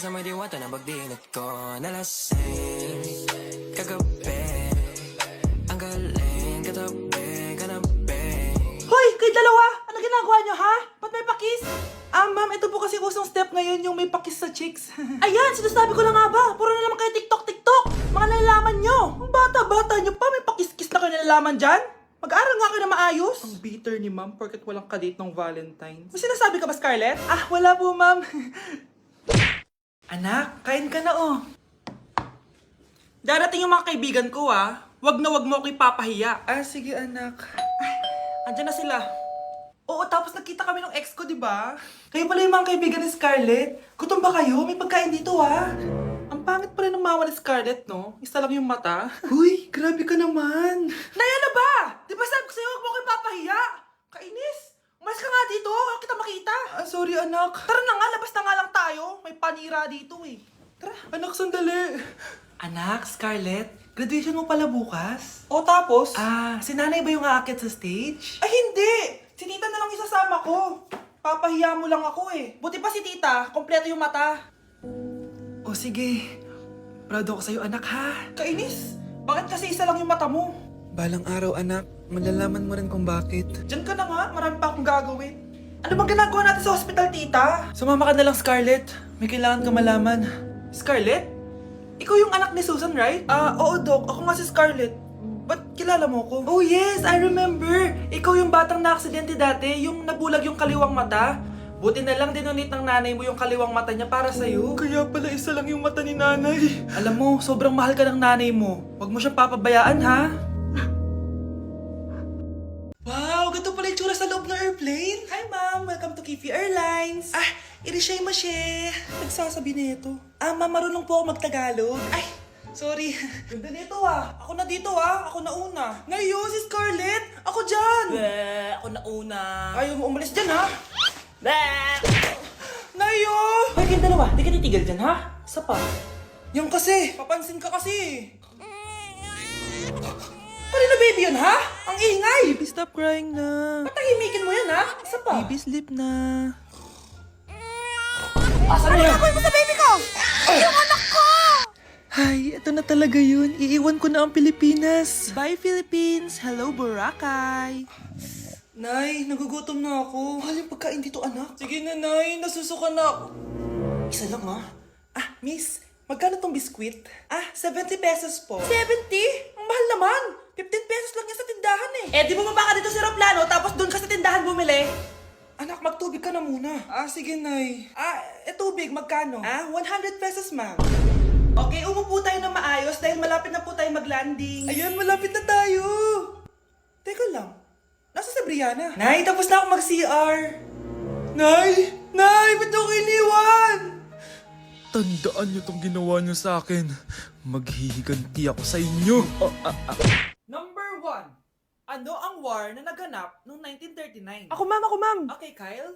sa may diwata na pagdilat ko nalasing kagabi. Ang galing katabi, kanabi. Hoy! Kayo dalawa! Ano ginagawa nyo, ha? Ba't may pakis? Ma'am, ito po kasi usong step ngayon yung may pakis sa chicks. Ayan! Sinasabi ko na nga ba? Puro na naman kayo TikTok! Mga nalalaman nyo! Ang bata-bata nyo pa, may pakis-kis na kayo nalalaman dyan? Mag-aaral nga kayo na maayos. Ang bitter ni ma'am porket walang kadate ng Valentine's. May sinasabi ka ba, Scarlett? Ah, wala po, ma'am. Anak, kain ka na, oh. Darating yung mga kaibigan ko, ah. Wag na wag mo ako ipapahiya. Ah, sige, anak. Ay, andyan na sila. Oo, tapos nagkita kami ng ex ko, di ba? Kayo pala yung mga kaibigan ni Scarlett. Gutom ba kayo? May pagkain dito, ah. Ang pangit pa rin ng mama ni Scarlett, no? Isa lang yung mata. Uy, grabe ka naman. Naya na ba? Di ba sabi ko sa'yo, huwag mo ako ipapahiya? Kainis. Umalis ka nga dito. Huwag kita makita. Ah, sorry, anak. Tara na nga, labas na nga lang tayo. May panira dito, eh. Tara. Anak, sandali. Anak, Scarlett, graduation mo pala bukas? O tapos? Ah, si nanay ba yung aakit sa stage? Ay, hindi! Si tita na lang isasama ko. Papahiya mo lang ako eh. Buti pa si tita, kompleto yung mata. O sige, proud ako sa'yo anak ha. Kainis, bakit kasi isa lang yung mata mo? Balang araw anak, malalaman mo rin kung bakit. Diyan ka na nga, marami pa akong gagawin. Ano bang ginagawa natin sa hospital, tita? Sumama ka na lang, Scarlett. May kailangan ka malaman. Scarlett? Ikaw yung anak ni Susan, right? Oo, Doc. Ako nga si Scarlett. Ba't kilala mo ko? Oh, yes! I remember! Ikaw yung batang na-aksidente dati, yung nabulag yung kaliwang mata. Buti na lang dinonate ng nanay mo yung kaliwang mata niya para sa'yo. Kaya pala isa lang yung mata ni nanay. Alam mo, sobrang mahal ka ng nanay mo. Huwag mo siyang papabayaan, ha? Wow! Ganito pala yung tsura sa loob ng airplane. Hi, ma'am! Welcome to Kifi Airlines. Ah, irishay mashe. Nagsasabi nito. Ma'am, marunong po ako magtagalog. Ay, sorry. Ganda nito ah. Ako na dito ah. Ako na una. Ngayon, si Scarlett. Ako dyan. Ako na una. Ayaw mo umalis dyan ha. Bleh! Nayo! Hoy, kayo dalawa. Di ka titigil dyan ha? Isa pa. Yan kasi. Papansin ka kasi. Kanina baby yun ha? Ang ingay. Baby, stop crying na. Patahimikin mo yan ha? Isa pa. Baby, sleep na. Asan mo yan? Mo sa baby ko! Yung anak ko! Ay, ito na talaga yun. Iiwan ko na ang Pilipinas. Bye, Philippines! Hello, Boracay! Nay, nagugutom na ako. Mahal yung pagkain dito, anak. Sige na, Nay. Nasusuka na ako. Isa lang, ha? Miss, magkano tong biskwit? 70 pesos po. 70? Ang mahal naman. 15 pesos lang yan sa tindahan eh. Di bumaba ka dito sa aeroplano tapos doon ka sa tindahan bumili. Anak, magtubig ka na muna. Sige, Nay. Tubig, magkano? 100 pesos, ma'am. Okay, umupo tayo na maayos dahil malapit na po tayo mag-landing. Ayun, malapit na tayo. Teka lang. Nasa si Brianna? Nay, tapos na ako mag-CR. Nay! Nay! Ba't ako iniwan? Tandaan niyo tong ginawa niyo sa akin. Maghihiganti ako sa inyo. Number 1. Ano ang war na naganap noong 1939? Ako, ma'am. Okay, Kyle.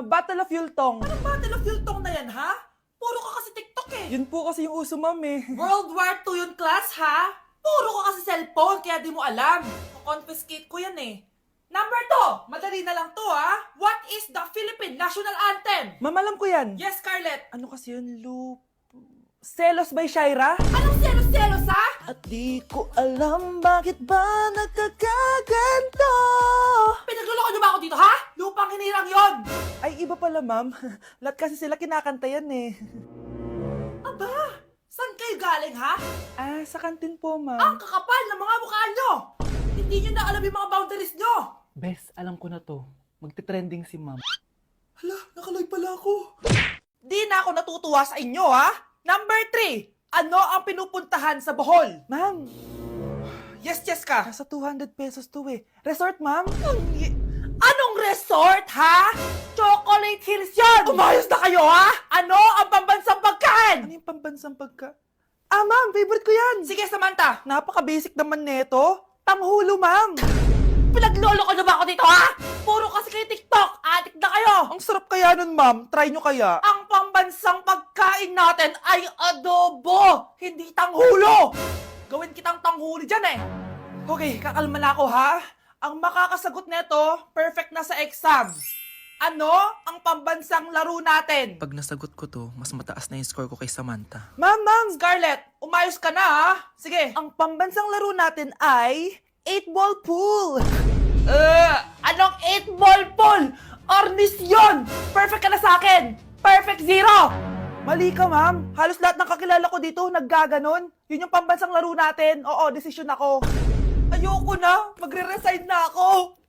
Battle of Yultong. Anong Battle of Yultong na yan, ha? Puro ka kasi TikTok eh. Yun po kasi yung uso, ma'am eh. World War II yun, class, ha? Puro ka kasi cellphone, kaya di mo alam. Confiscate ko yan eh. Number 2. Madali na lang to, ha? What is the Philippine National Anthem? Ma'am, alam ko yan. Yes, Scarlett. Ano kasi yun, Selos by Shaira? Anong selos-selos, ha? At di ko alam bakit ba nagkakaganto. Pinagluloko niyo ba ako dito, ha? Lupang hinirang yon. Ay, iba pala, ma'am. Lahat kasi sila kinakanta yan eh. Aba, saan kayo galing, ha? Sa kantin po, Ang ma'am. kakapal ng mga mukha nyo! Hindi nyo na alam yung mga boundaries nyo! Bes, alam ko na to. Magte-trending si ma'am. Hala, nakalive pala ako. Di na ako natutuwa sa inyo, ha? Number 3. Ano ang pinupuntahan sa Bohol? Ma'am, Yes ka. nasa 200 pesos to eh. Resort, ma'am? Anong resort, ha? Chocolate Hills yun! Umayos na kayo, ha? Ano ang pambansang pagkain? Ano yung pambansang pagka... ma'am, favorite ko yan. Sige, Samantha. Napaka-basic naman neto. Tanghulo, ma'am. Pinaglolo ko na ba ako dito, ha? Puro kasi kayo TikTok. Adik na kayo. Ang sarap kaya nun, ma'am. Try nyo kaya. Ang pambansang pagkain natin ay adobo, hindi tanghulo. Gawin kitang tanghuli dyan eh. Okay, kakalma na ako ha. Ang makakasagot neto, perfect na sa exam. Ano ang pambansang laro natin? Pag nasagot ko to, mas mataas na yung score ko kay Samantha. Ma'am! Scarlett, umayos ka na ha? Sige. Ang pambansang laro natin ay 8-ball pool. Anong 8-ball pool? Ornis yun! Perfect ka na sa akin! Perfect zero! Mali ka, ma'am. Halos lahat ng kakilala ko dito naggaganon. Yun yung pambansang laro natin. Oo, desisyon ako. Ayoko na. Magre-resign na ako.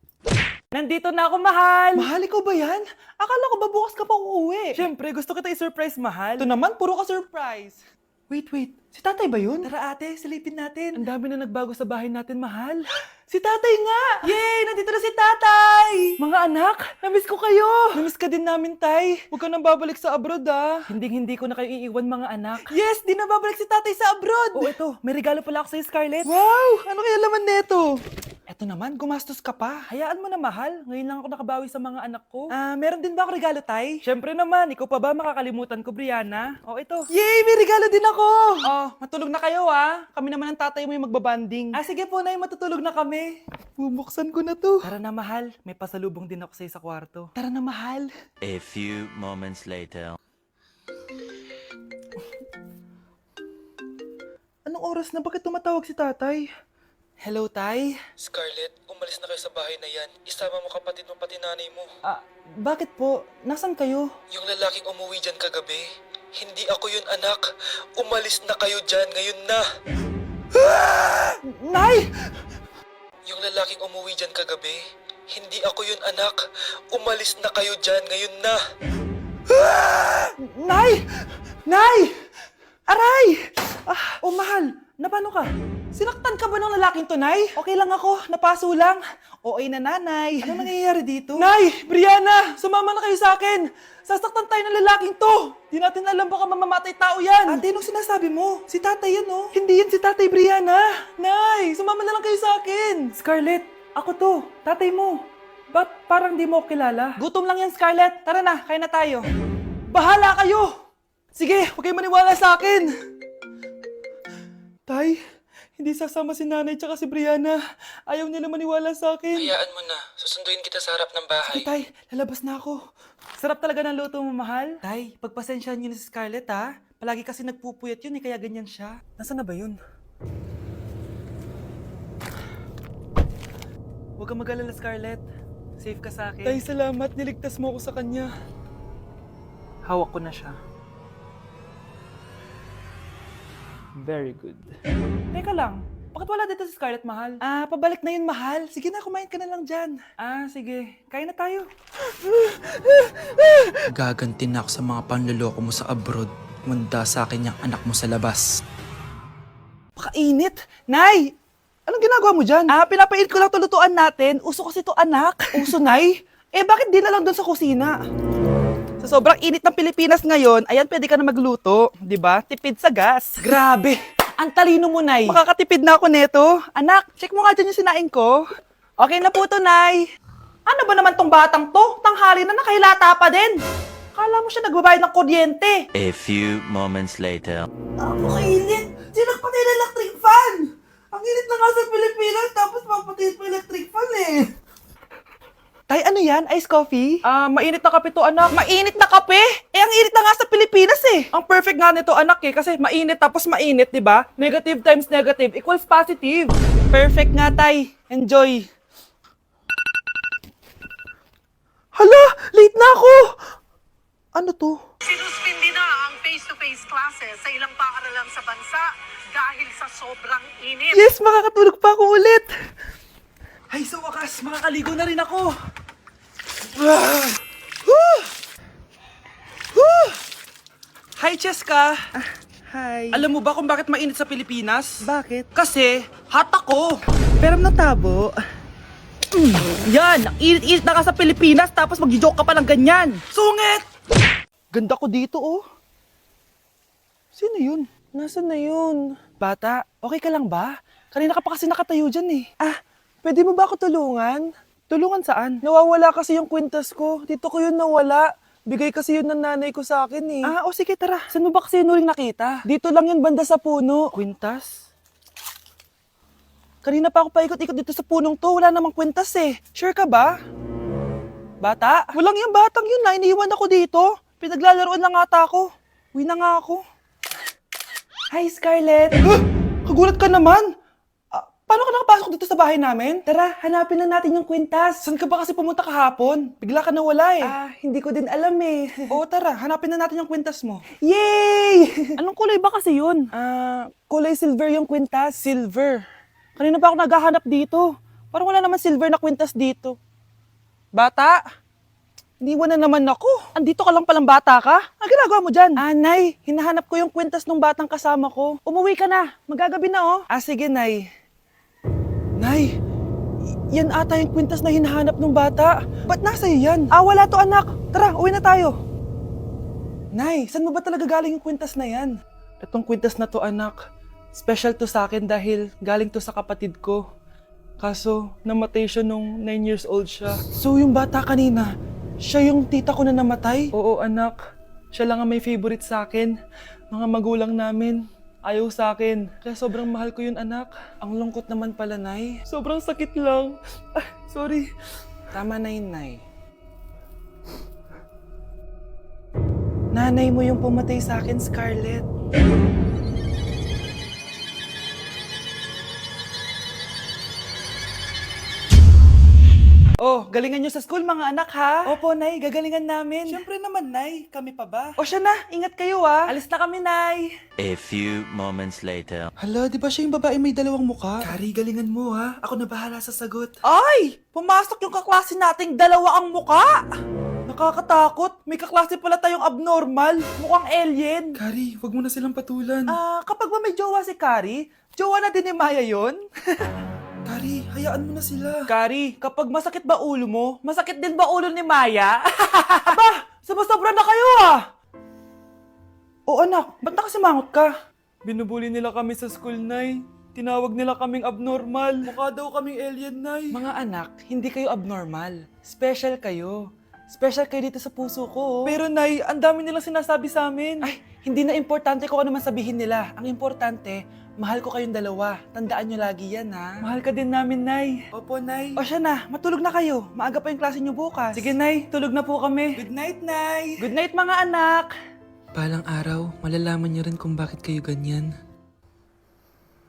Nandito na ako, mahal. Mahal, ikaw ba yan? Akala ko ba bukas ka pa uuwi? Siyempre, gusto kita i-surprise, mahal. Ito naman, puro ka surprise. Wait. Si tatay ba yun? Tara ate, silipin natin. Ang dami na nagbago sa bahay natin, mahal. Si tatay nga! Yay! Nandito na si tatay! Mga anak, namiss ko kayo! Namiss ka din namin, tay. Huwag ka nang babalik sa abroad, ah. Hindi ko na kayo iiwan, mga anak. Yes! Di na babalik si tatay sa abroad! Oh, ito. May regalo pala ako sa'yo, Scarlett. Wow! Ano kaya laman neto? Eto naman, gumastos ka pa. Hayaan mo na, mahal. Ngayon lang ako nakabawi sa mga anak ko. Meron din ba ako regalo, tay? Siyempre naman. Ikaw pa ba makakalimutan ko, Brianna? Oh, ito. Yay! May regalo din ako! Oh, matulog na kayo, ah. Kami naman ang tatay mo yung magbabanding. Sige po, nay. Matutulog na kami. Bubuksan ko na to. Tara na, mahal. May pasalubong din ako sa'yo sa kwarto. Tara na, mahal. A few moments later. Anong oras na? Bakit tumatawag si tatay? Hello, tay? Scarlett, umalis na kayo sa bahay na yan. Isama mo kapatid mo pati nanay mo. Bakit po? Nasaan kayo? Yung lalaking umuwi dyan kagabi, hindi ako yun anak. Umalis na kayo dyan ngayon na. Nay! Yung lalaking umuwi dyan kagabi, hindi ako yun anak. Umalis na kayo dyan ngayon na. Nay! Nay! Aray! Oh, mahal. Napano ka? Sinaktan ka ba ng lalaking to, Nay? Okay lang ako. Napaso lang. Okay na, nanay. Ano nangyayari dito? Nay! Brianna! Sumama na kayo sa akin! Sasaktan tayo ng lalaking to! Di natin alam baka mamamatay tao yan! Ate, anong sinasabi mo? Si tatay yan, oh. Hindi yan si tatay, Brianna! Nay! Sumama na lang kayo sa akin! Scarlett, ako to. Tatay mo. Ba't parang di mo ako kilala? Gutom lang yan, Scarlett. Tara na, kain na tayo. Bahala kayo! Sige, huwag kayo maniwala sa akin! Tay, hindi sasama si nanay tsaka si Brianna. Ayaw nila maniwala sa akin. Hayaan mo na. Susunduin kita sa harap ng bahay. Sige, tay, lalabas na ako. Sarap talaga ng luto mo, mahal. Tay, pagpasensyahan niyo na si Scarlett, ha? Palagi kasi nagpupuyat yun, kaya ganyan siya. Nasaan na ba yun? Huwag kang mag-alala, Scarlett. Safe ka sa akin. Tay, salamat. Niligtas mo ako sa kanya. Hawak ko na siya. Very good. Teka lang, bakit wala dito si Scarlett, mahal? Pabalik na yun, mahal. Sige na, kumain ka na lang dyan. Sige. Kain na tayo. Gaganti na ako sa mga panluloko mo sa abroad. Munda sa akin yung anak mo sa labas. Pakainit. Nay! Anong ginagawa mo dyan? Pinapainit ko lang tulutuan natin. Uso kasi to, anak. Uso, Nay? Bakit di na lang doon sa kusina? Sa sobrang init ng Pilipinas ngayon, ayan, pwede ka na magluto. Di ba? Tipid sa gas. Grabe! Ang talino mo, Nay. Makakatipid na ako neto. Anak, check mo nga dyan yung sinain ko. Okay na po to, Nay. Ano ba naman tong batang to? Tanghali na nakahilata pa din. Kala mo siya nagbabayad ng kuryente. A few moments later. Kainit! Sinakpatay na electric fan! Ang init na nga sa Pilipinas, tapos papatay pa electric fan eh. Tay, ano yan? Ice coffee? Mainit na kape to, anak. Mainit na kape? Ang init na nga sa Pilipinas eh. Ang perfect nga nito, anak eh. Kasi mainit tapos mainit, di ba? Negative times negative equals positive. Perfect nga, tay. Enjoy. Hala! Late na ako! Ano to? Sinuspindi na ang face-to-face classes sa ilang paaralan sa bansa dahil sa sobrang init. Yes! Makakatulog pa ako ulit! Ay, sa wakas, makakaligo na rin ako. Hi, Cheska. Hi. Alam mo ba kung bakit mainit sa Pilipinas? Bakit? Kasi, hot ako. Pero natabo. Yan, ang init-init na ka sa Pilipinas tapos mag-joke ka pa ng ganyan. Sungit! Ganda ko dito, oh. Sino yun? Nasaan na yun? Bata, okay ka lang ba? Kanina ka pa kasi nakatayo dyan eh. Pwede mo ba ako tulungan? Tulungan saan? Nawawala kasi yung kwintas ko. Dito ko yun nawala. Bigay kasi yun ng nanay ko sa akin eh. Sige, tara. Saan mo ba kasi yun uling nakita? Dito lang yun, banda sa puno. Kwintas? Kanina pa ako paikot-ikot dito sa punong to. Wala namang kwintas eh. Sure ka ba? Bata? Walang yung batang yun na. Iniwan ako dito. Pinaglalaroan lang ata ako. Uwi na nga ako. Hi, Scarlett. Kagulat ka naman. Paano ka nakapasok dito sa bahay namin? Tara, hanapin lang natin yung kwintas. Saan ka ba kasi pumunta kahapon? Bigla ka nawala eh. Hindi ko din alam eh. Oo, tara, hanapin na natin yung kwintas mo. Yay! Anong kulay ba kasi yun? Kulay silver yung kwintas. Silver? Kanina pa ako naghahanap dito. Parang wala naman silver na kwintas dito. Bata? Iniwan na naman ako. Andito ka lang palang bata ka? Ang ginagawa mo dyan? Nay, hinahanap ko yung kwintas ng batang kasama ko. Umuwi ka na. Magagabi na oh. Sige, Nay. Nay, yan ata yung kwintas na hinahanap ng bata. Ba't nasa iyo yan? Wala to anak. Tara, uwi na tayo. Nay, saan mo ba talaga galing yung kwintas na yan? Itong kwintas na to anak, special to sa akin dahil galing to sa kapatid ko. Kaso, namatay siya nung 9 years old siya. So yung bata kanina, siya yung tita ko na namatay? Oo anak, siya lang ang may favorite sa akin. Mga magulang namin. Ayaw sa akin. Kaya sobrang mahal ko yun, anak. Ang lungkot naman pala, Nay. Sobrang sakit lang. Sorry. Tama na yun, Nay. Nanay mo yung pumatay sa akin, Scarlett. Oh, galingan nyo sa school mga anak ha? Opo, Nay, gagalingan namin. Siyempre naman, Nay. Kami pa ba? O siya na, ingat kayo Alis na kami, Nay. A few moments later. Hala, di ba siya yung babae may dalawang muka? Kari, galingan mo ha. Ako na bahala sa sagot. Ay! Pumasok yung kaklase nating dalawa ang muka! Nakakatakot. May kaklase pala tayong abnormal. Mukhang alien. Kari, wag mo na silang patulan. Kapag ba may jowa si Kari, jowa na din ni Maya yun? Kari, hayaan mo na sila. Kari, kapag masakit ba ulo mo, masakit din ba ulo ni Maya? Aba, sumusobra na kayo O anak, ba't nakasimangot ka? Binubuli nila kami sa school, Nay. Tinawag nila kaming abnormal. Mukha daw kaming alien, Nay. Mga anak, hindi kayo abnormal. Special kayo. Special kayo dito sa puso ko. Pero Nay, ang dami nilang sinasabi sa amin. Ay, hindi na importante kung ano man sabihin nila. Ang importante, mahal ko kayong dalawa. Tandaan nyo lagi yan, ha? Mahal ka din namin, Nay. Opo, Nay. O siya na, matulog na kayo. Maaga pa yung klase nyo bukas. Sige, Nay. Tulog na po kami. Good night, Nay. Good night, mga anak. Balang araw, malalaman niyo rin kung bakit kayo ganyan.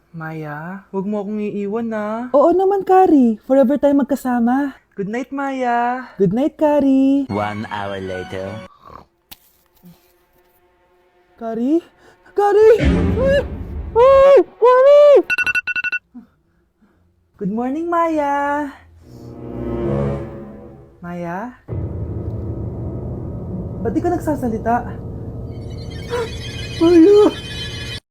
Maya, huwag mo akong iiwan, na. Oo naman, Kari. Forever tayo magkasama. Good night, Maya. Good night, Kari. 1 hour later. Kari? Kari! Ay! Kari! Good morning, Maya. Maya? Ba't di ka nagsasalita? Maya!